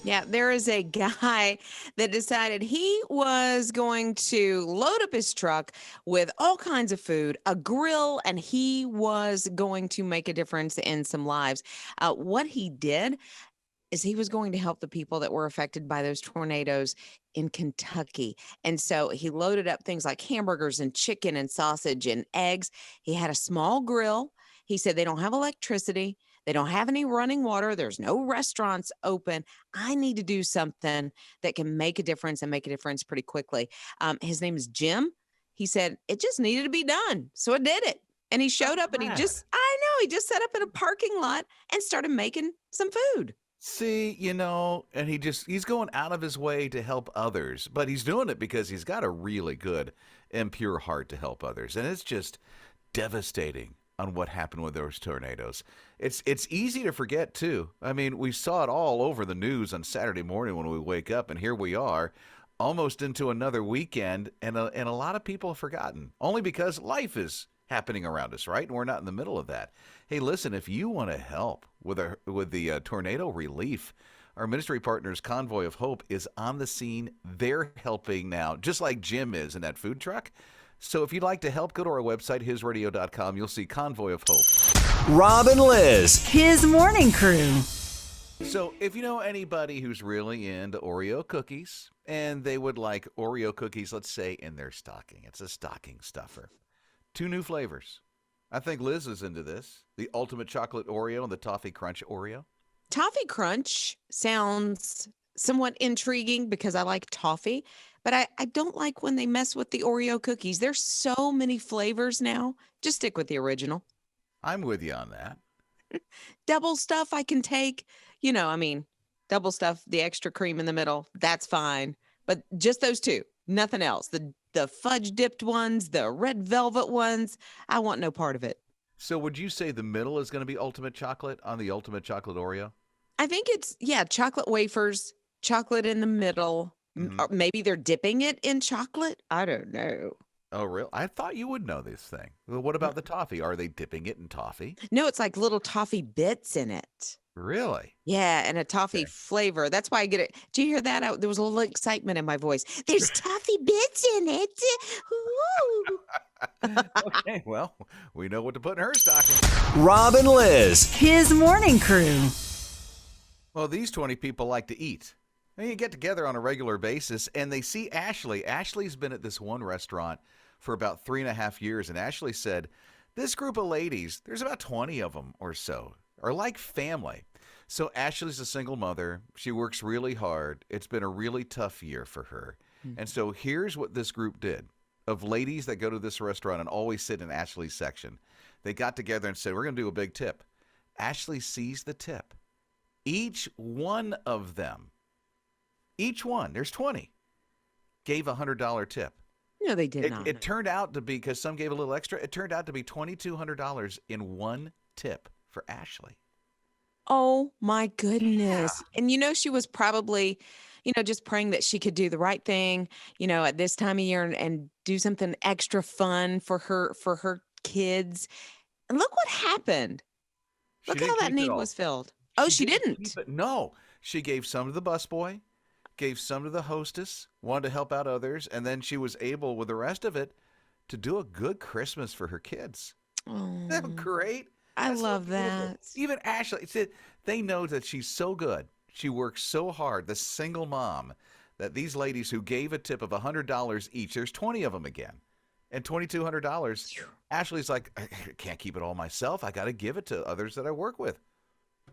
Yeah, there is a guy that decided he was going to load up his truck with all kinds of food, a grill, and he was going to make a difference in some lives. What he did is he was going to help the people that were affected by those tornadoes in Kentucky. And so he loaded up things like hamburgers and chicken and sausage and eggs. He had a small grill. He said they don't have electricity. They don't have any running water. There's no restaurants open. I need to do something that can make a difference and make a difference pretty quickly. His name is Jim. He said it just needed to be done. So it did it. And he showed up and he just set up in a parking lot and started making some food. See, and he's going out of his way to help others, but he's doing it because he's got a really good and pure heart to help others. And it's just devastating on what happened with those tornadoes. It's easy to forget, too. I mean, we saw it all over the news on Saturday morning when we wake up, and here we are, almost into another weekend, and a lot of people have forgotten, only because life is happening around us, right? And we're not in the middle of that. Hey, listen, if you want to help with the tornado relief, our ministry partners, Convoy of Hope, is on the scene. They're helping now, just like Jim is in that food truck. So if you'd like to help, go to our website, hisradio.com. You'll see Convoy of Hope. Rob and Liz, his morning crew. So if you know anybody who's really into Oreo cookies, and they would like Oreo cookies, let's say, in their stocking. It's a stocking stuffer. 2 new flavors. I think Liz is into this. The Ultimate Chocolate Oreo and the Toffee Crunch Oreo. Toffee Crunch sounds somewhat intriguing because I like toffee, but I don't like when they mess with the Oreo cookies. There's so many flavors now. Just stick with the original. I'm with you on that. Double stuff I can take. Double stuff, the extra cream in the middle, that's fine. But just those 2, nothing else. The fudge dipped ones, the red velvet ones, I want no part of it. So would you say the middle is going to be ultimate chocolate on the Ultimate Chocolate Oreo? I think it's, chocolate wafers, chocolate in the middle. Mm-hmm. Maybe they're dipping it in chocolate. I don't know. Oh, really? I thought you would know this thing. Well, what about the toffee? Are they dipping it in toffee? No, it's like little toffee bits in it. Really? Yeah, and a toffee flavor. That's why I get it. Do you hear that? There was a little excitement in my voice. There's toffee bits in it. Okay, well, we know what to put in her stocking. Rob and Liz, his morning crew. Well, these 20 people like to eat. And you get together on a regular basis, and they see Ashley. Ashley's been at this one restaurant for about 3.5 years, and Ashley said, this group of ladies, there's about 20 of them or so, are like family. So Ashley's a single mother. She works really hard. It's been a really tough year for her. Mm-hmm. And so here's what this group did of ladies that go to this restaurant and always sit in Ashley's section. They got together and said, we're going to do a big tip. Ashley sees the tip. Each one of them, there's 20, gave a $100 tip. No, they did not. It turned out to be, because some gave a little extra, it turned out to be $2,200 in one tip for Ashley. Oh, my goodness. Yeah. And, she was probably, just praying that she could do the right thing, at this time of year and do something extra fun for her kids. And look what happened. Look how that need was filled. Oh, she didn't. No, she gave some to the busboy, gave some to the hostess, wanted to help out others, and then she was able, with the rest of it, to do a good Christmas for her kids. Oh, isn't that great? I love that. Even Ashley, they know that she's so good. She works so hard, the single mom, that these ladies who gave a tip of $100 each, there's 20 of them again, and $2,200, Ashley's like, I can't keep it all myself. I got to give it to others that I work with.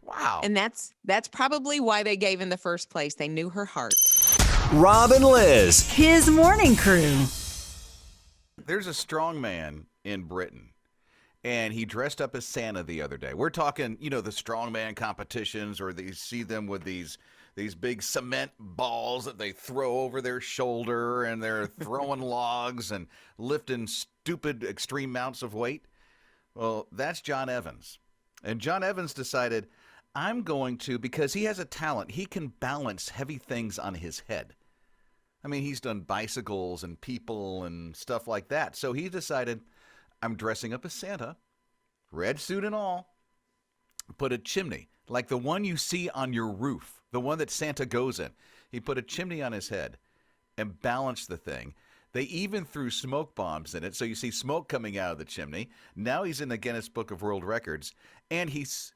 Wow. And that's probably why they gave in the first place. They knew her heart. Rob and Liz, his morning crew. There's a strong man in Britain, and he dressed up as Santa the other day. We're talking, the strongman competitions, or you see them with these big cement balls that they throw over their shoulder, and they're throwing logs and lifting stupid extreme amounts of weight. Well, that's John Evans. And John Evans decided, I'm going to, because he has a talent, he can balance heavy things on his head. I mean, he's done bicycles and people and stuff like that. So he decided, I'm dressing up as Santa, red suit and all, put a chimney, like the one you see on your roof, the one that Santa goes in. He put a chimney on his head and balanced the thing. They even threw smoke bombs in it, so you see smoke coming out of the chimney. Now he's in the Guinness Book of World Records, and he's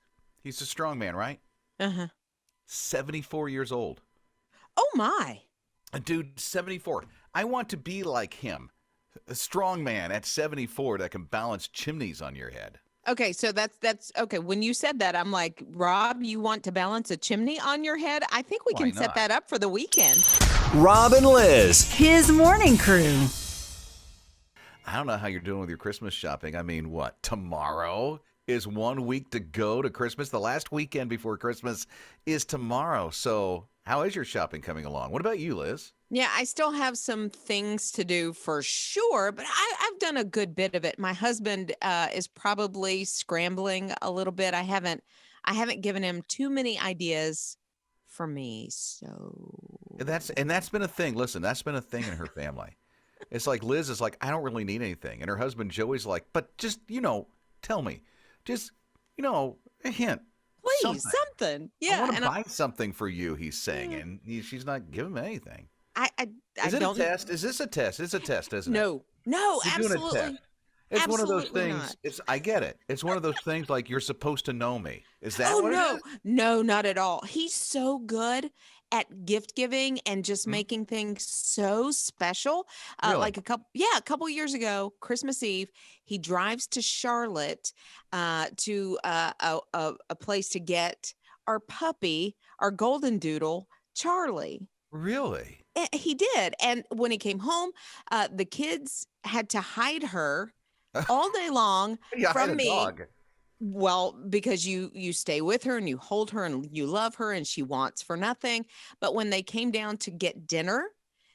a strong man, right? Uh-huh. 74 years old. Oh, my. A dude, 74. I want to be like him. A strong man at 74 that can balance chimneys on your head. Okay, so that's okay. When you said that, I'm like, Rob, you want to balance a chimney on your head? I think we Why can set not? that up for the weekend. Rob and Liz, his morning crew. I don't know how you're doing with your Christmas shopping. I mean, what? Tomorrow is 1 week to go to Christmas. The last weekend before Christmas is tomorrow. So how is your shopping coming along? What about you, Liz? Yeah, I still have some things to do for sure, but I've done a good bit of it. My husband is probably scrambling a little bit. I haven't given him too many ideas for me. So That's been a thing. Listen, that's been a thing in her family. It's like Liz is like, I don't really need anything. And her husband Joey's like, but just, tell me. Just, a hint. please, something. I Yeah, want to and buy something for you, he's saying. And she's not giving him anything. I Is it don't. a test? Is this a test? It's a test, isn't it? No, You're doing a absolutely. test. It's one of those Absolutely things. not. I get it. It's one of those things like you're supposed to know me. Is that Oh what no, it is? no, not at all. He's so good at gift giving and just Hmm? making things so special. Really? Like a couple years ago, Christmas Eve, he drives to Charlotte to a place to get our puppy, our golden doodle, Charlie. Really? He did, and when he came home, the kids had to hide her all day long Yeah, I had from a me. dog. Well, because you stay with her and you hold her and you love her and she wants for nothing. But when they came down to get dinner,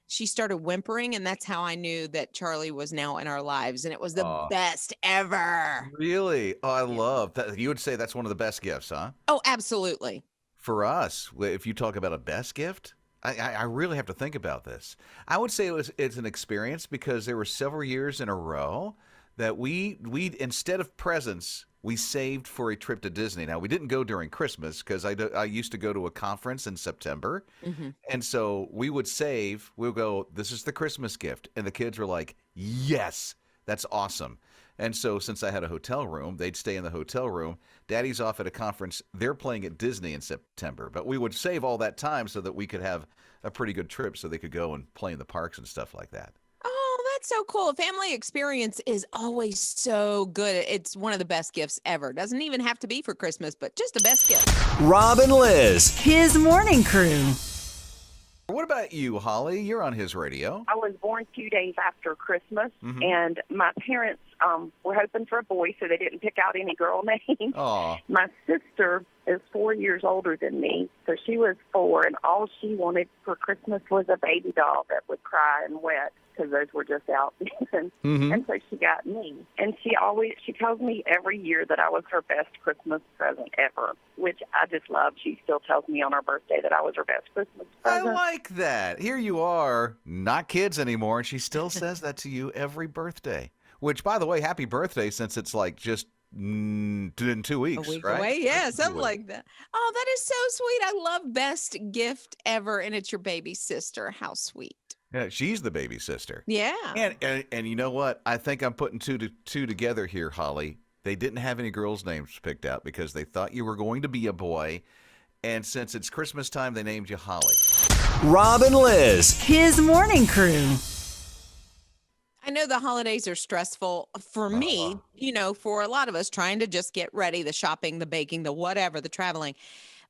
she started whimpering, and that's how I knew that Charlie was now in our lives, and it was the Oh, best ever. really? Oh, I Yeah. love that. You would say that's one of the best gifts, huh? Oh, absolutely. For us, if you talk about a best gift, I really have to think about this. I would say it's an experience because there were several years in a row that we instead of presents, we saved for a trip to Disney. Now, we didn't go during Christmas because I used to go to a conference in September. Hmm. And so we would save, we'll go, this is the Christmas gift. And the kids were like, yes, that's awesome. And so since I had a hotel room, they'd stay in the hotel room. Daddy's off at a conference. They're playing at Disney in September. But we would save all that time so that we could have a pretty good trip so they could go and play in the parks and stuff like that. Oh, that's so cool. A family experience is always so good. It's one of the best gifts ever. Doesn't even have to be for Christmas, but just the best gift. Rob and Liz, his morning crew. What about you, Holly? You're on his radio. I was born 2 days after Christmas, Mhm. and my parents were hoping for a boy, so they didn't pick out any girl names. Aw. My sister is 4 years older than me, so she was 4, and all she wanted for Christmas was a baby doll that would cry and wet, because those were just out then. Mhm. And so she got me. And she tells me every year that I was her best Christmas present ever, which I just love. She still tells me on her birthday that I was her best Christmas I present. like that. Here you are, not kids anymore, and she still says that to you every birthday. Which, by the way, happy birthday, since it's like just in 2 weeks, A week right? away. Yeah, Less than 2 something weeks. like that. Oh, that is so sweet. I love best gift ever. And it's your baby sister. How sweet. Yeah, she's the baby sister. Yeah. And you know what? I think I'm putting two together here, Holly. They didn't have any girls' names picked out because they thought you were going to be a boy. And since it's Christmas time, they named you Holly. Rob and Liz, his morning crew. I know the holidays are stressful for me, for a lot of us trying to just get ready, the shopping, the baking, the whatever, the traveling.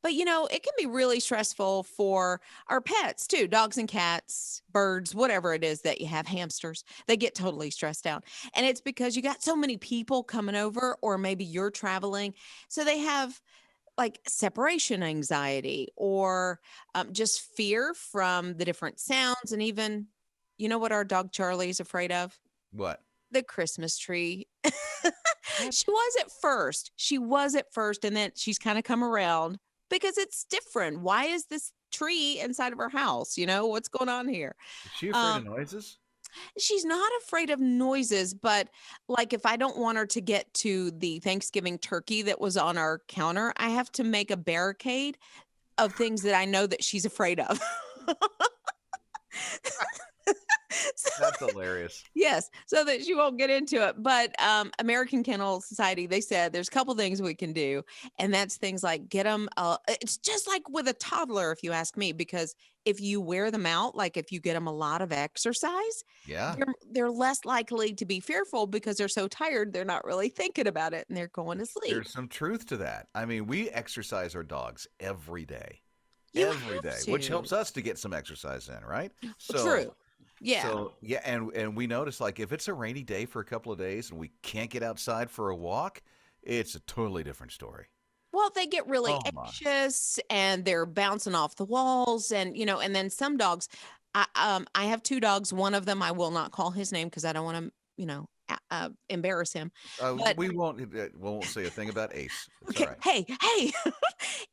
But, it can be really stressful for our pets too, dogs and cats, birds, whatever it is that you have, hamsters. They get totally stressed out. And it's because you got so many people coming over, or maybe you're traveling. So they have like separation anxiety or just fear from the different sounds. And even, you know what our dog Charlie is afraid of? What? The Christmas tree. She was at first. And then she's kind of come around because it's different. Why is this tree inside of her house? What's going on here? Is she afraid of noises? She's not afraid of noises, but like if I don't want her to get to the Thanksgiving turkey that was on our counter, I have to make a barricade of things that I know that she's afraid of. So That's hilarious. yes, so that she won't get into it. But American Kennel Society, they said there's a couple things we can do, and that's things like get them. It's just like with a toddler, if you ask me, because if you wear them out, like if you get them a lot of exercise, Yeah. they're less likely to be fearful because they're so tired, they're not really thinking about it, and they're going to sleep. There's some truth to that. I mean, we exercise our dogs every day. You Every have day, which to. helps us to get some exercise in, right? True. Yeah. So yeah, and we notice like if it's a rainy day for a couple of days and we can't get outside for a walk, it's a totally different story. Well, they get really Oh my. anxious and they're bouncing off the walls and and then some dogs I have two dogs. One of them I will not call his name because I don't want to, embarrass him. But We won't say a thing about Ace. It's okay, all right. hey.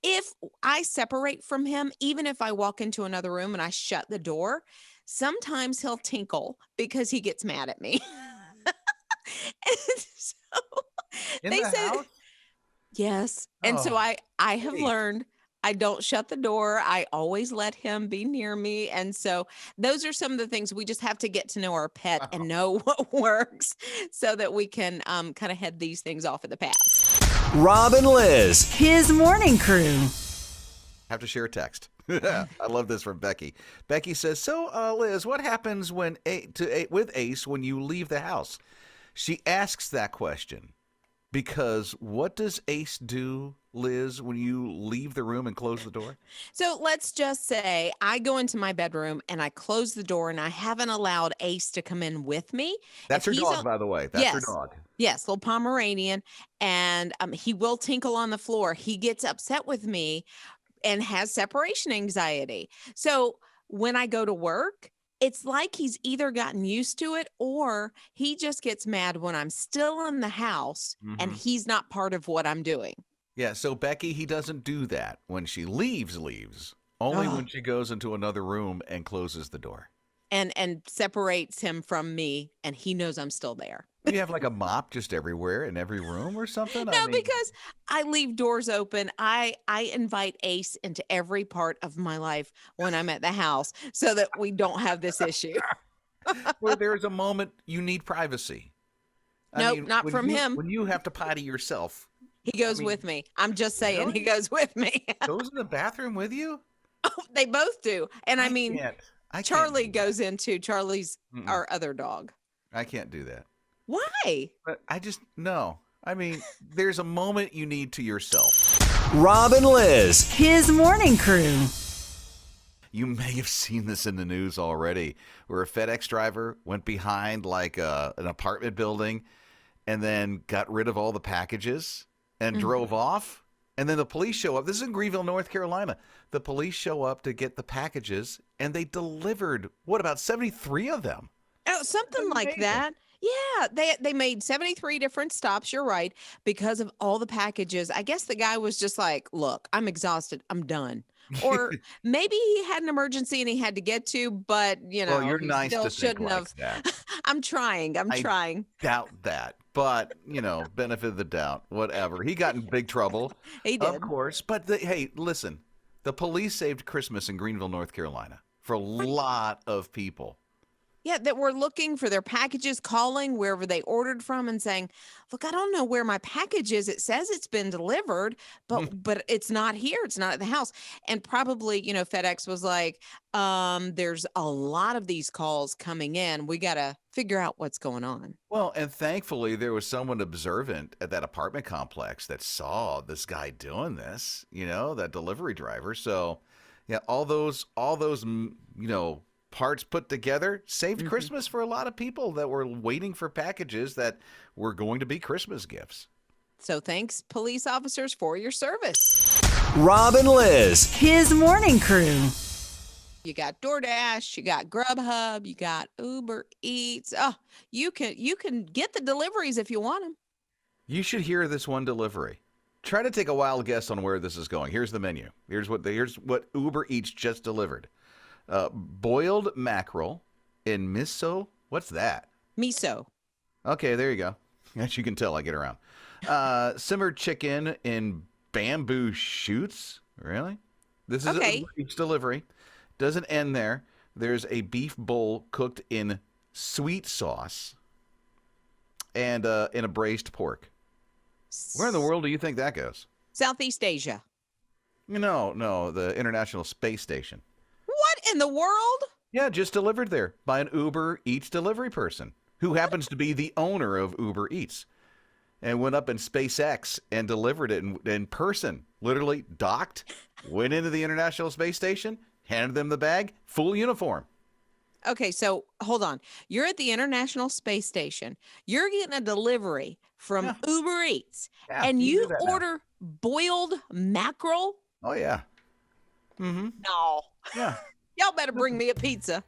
If I separate from him, even if I walk into another room and I shut the door, sometimes he'll tinkle because he gets mad at me. And so In they the said house? yes. And so Oh, I have Ace. learned I don't shut the door. I always let him be near me. And so those are some of the things we just have to get to know our pet and know what works so that we can kind of head these things off at the pass. Rob and Liz, his morning crew. Have to share a text. I love this from Becky. Becky says, "So, Liz, what happens with Ace when you leave the house?" She asks that question because what does Ace do, Liz, when you leave the room and close the door? So let's just say I go into my bedroom and I close the door and I haven't allowed Ace to come in with me. That's If her he's dog, on- by the way. That's her Yes. dog. Yes, little Pomeranian. And he will tinkle on the floor. He gets upset with me and has separation anxiety. So when I go to work, it's like he's either gotten used to it or he just gets mad when I'm still in the house and Mhm. he's not part of what I'm doing. Yeah, so Becky, he doesn't do that. When she leaves. Only Ugh. when she goes into another room and closes the door. And separates him from me and he knows I'm still there. Do you have like a mop just everywhere in every room or something? No, because I leave doors open. I invite Ace into every part of my life when I'm at the house so that we don't have this issue. where there's a moment you need privacy. Nope, not when from you- him. When you have to potty yourself, He goes mean, with me. I'm just saying really? he goes with me. goes in the bathroom with you? They both do. And I mean, can't. I can't Charlie do that. goes into Charlie's Mm-mm. our other dog. I can't do that. Why? But I just no. I mean, there's a moment you need to yourself. Rob and Liz, his morning crew. You may have seen this in the news already, where a FedEx driver went behind like an apartment building and then got rid of all the packages and drove off. And then the police show up. This is in Greenville, North Carolina. The police show up to get the packages, and they delivered, about 73 of them? Oh, something like Amazing. that. Yeah, they made 73 different stops, you're right, because of all the packages. I guess the guy was just like, "Look, I'm exhausted. I'm done." Or maybe he had an emergency and he had to get to, but Well, you're he nice still to think shouldn't like have. that. I'm trying. I'm I- trying. Doubt that. But, benefit of the doubt, whatever. He got in big trouble. He Of did. course. But, hey, listen. The police saved Christmas in Greenville, North Carolina for a lot of people. Yeah, that were looking for their packages, calling wherever they ordered from and saying, "Look, I don't know where my package is. It says it's been delivered, but it's not here. It's not at the house." And probably, FedEx was like, there's a lot of these calls coming in. We got to figure out what's going on. Well, and thankfully there was someone observant at that apartment complex that saw this guy doing this, that delivery driver. So, yeah, all those parts put together saved Christmas for a lot of people that were waiting for packages that were going to be Christmas gifts. So thanks, police officers, for your service. Rob and Liz, his morning crew. You got DoorDash, you got Grubhub, you got Uber Eats. Oh, you can get the deliveries if you want them. You should hear this one delivery. Try to take a wild guess on where this is going. Here's the menu. Here's what Uber Eats just delivered. Boiled mackerel in miso What's that? Miso. Okay, there you go. As you can tell, I get around. Simmered chicken in bamboo shoots. Really? This is Okay. a Uber Eats delivery. Doesn't end there. There's a beef bowl cooked in sweet sauce and in a braised pork. Where in the world do you think that goes? Southeast Asia. No, the International Space Station. What in the world? Yeah, just delivered there by an Uber Eats delivery person who happens to be the owner of Uber Eats. And went up in SpaceX and delivered it in person. Literally docked, went into the International Space Station, handed them the bag, full uniform. Okay, so hold on. You're at the International Space Station. You're getting a delivery from Uber Eats, Yeah, and you you do that now. order boiled mackerel? Oh, yeah. No. Yeah. Y'all better bring me a pizza.